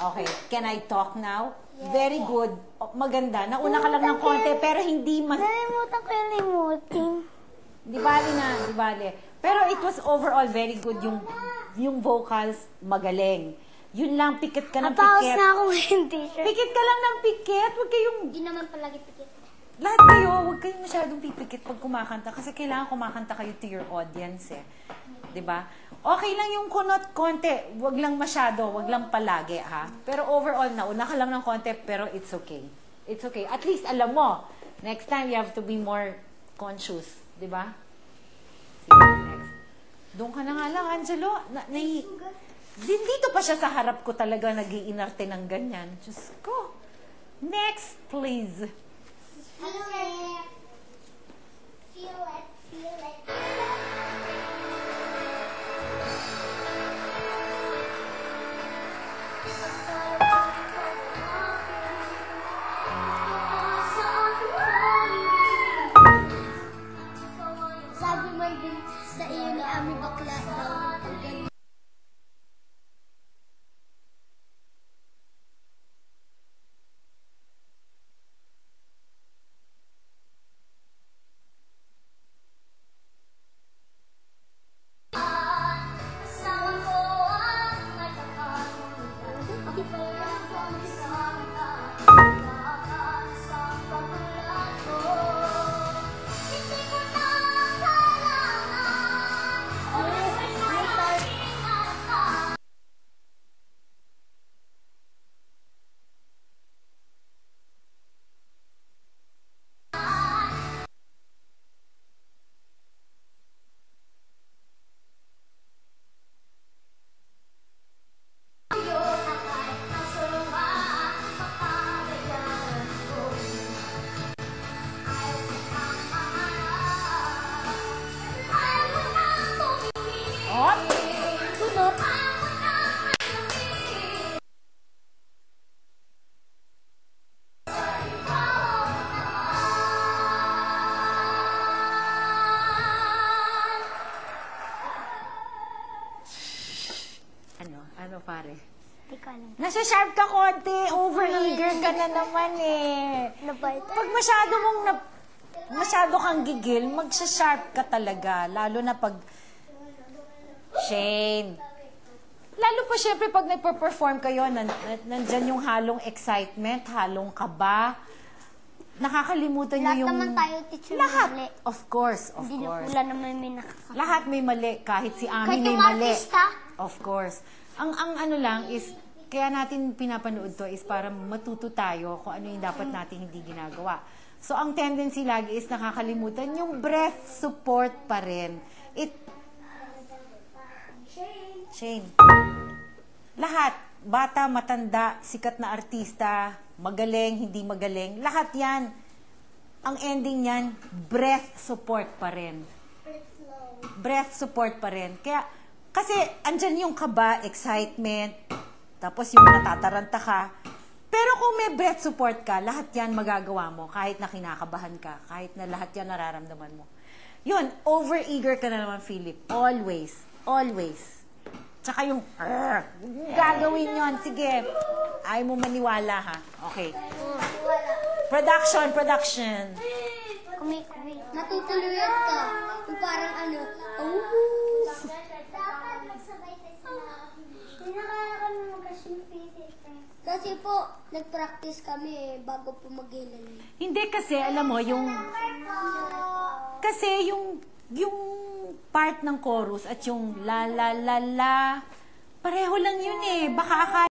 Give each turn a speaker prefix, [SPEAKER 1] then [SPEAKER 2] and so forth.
[SPEAKER 1] Okay, can I talk now? Very good. Maganda. Nauna ka lang ng konti, pero hindi mas...
[SPEAKER 2] Nalimutan ko yung limutin.
[SPEAKER 1] Di bali na, di bali. Pero it was overall very good. Yung vocals, magaling. Yun lang, pikit ka ng
[SPEAKER 2] Napaos
[SPEAKER 1] pikit.
[SPEAKER 2] na ako ngayon, teacher.
[SPEAKER 1] Pikit ka lang ng pikit. Huwag kayong...
[SPEAKER 2] Hindi naman palagi pikit.
[SPEAKER 1] Lahat kayo, huwag kayong masyadong pipikit pag kumakanta. Kasi kailangan kumakanta kayo to your audience eh. Diba? Okay lang yung kunot konti. Huwag lang masyado, huwag lang palagi ha. Pero overall, nauna ka lang ng konti, pero it's okay. It's okay. At least alam mo, next time you have to be more conscious. Diba? Sige, next. Doon ka na nga lang, Angelo. Dito pa siya sa harap ko talaga nag-iinarte ng ganyan. Diyos ko. Next, please.
[SPEAKER 2] Feel it. Feel it. Feel it. Sabi mo din sa iyo ni Ami Bakla daw.
[SPEAKER 1] Ano pare?
[SPEAKER 2] Hindi ko alam.
[SPEAKER 1] Nasa-sharp ka konti. Over-eager ka na naman eh. Pag masyado kang gigil, magsa-sharp ka talaga. Lalo na pag... Shane. Lalo pa syempre pag nagpa-perform kayo, nandyan yung halong excitement, halong kaba. Nakakalimutan niyo yung...
[SPEAKER 2] Lahat naman tayo, teacher,
[SPEAKER 1] lahat.
[SPEAKER 2] mali.
[SPEAKER 1] Of course, of
[SPEAKER 2] Hindi
[SPEAKER 1] course.
[SPEAKER 2] Wala naman may nakakalimutan.
[SPEAKER 1] Lahat may mali. Kahit si Ami
[SPEAKER 2] Kahit
[SPEAKER 1] may
[SPEAKER 2] yung
[SPEAKER 1] mali.
[SPEAKER 2] artista.
[SPEAKER 1] Of course. Ang ano lang is, kaya natin pinapanood to is para matuto tayo kung ano yung dapat natin hindi ginagawa. So, ang tendency lagi is nakakalimutan yung breath support pa rin. Shane. Lahat. Bata, matanda, sikat na artista, magaling, hindi magaling. Lahat yan. Ang ending yan, breath support pa rin. Breath support pa rin. Kaya, kasi andyan yung kaba, excitement, tapos yung natataranta ka. Pero kung may breath support ka, lahat yan magagawa mo kahit na kinakabahan ka, kahit na lahat yan nararamdaman mo. Yun, over-eager ka na naman, Philip. Always. Always. Tsaka yung, gagawin yun. Sige. Ayaw mo maniwala, ha? Okay. Production.
[SPEAKER 2] Kumi. Natutuluyan ka. Yung parang ano, Kasi po, nag-practice kami bago po mag-ilan.
[SPEAKER 1] Hindi kasi, alam mo, yung part ng chorus at yung la la la la, pareho lang yun eh. Baka akala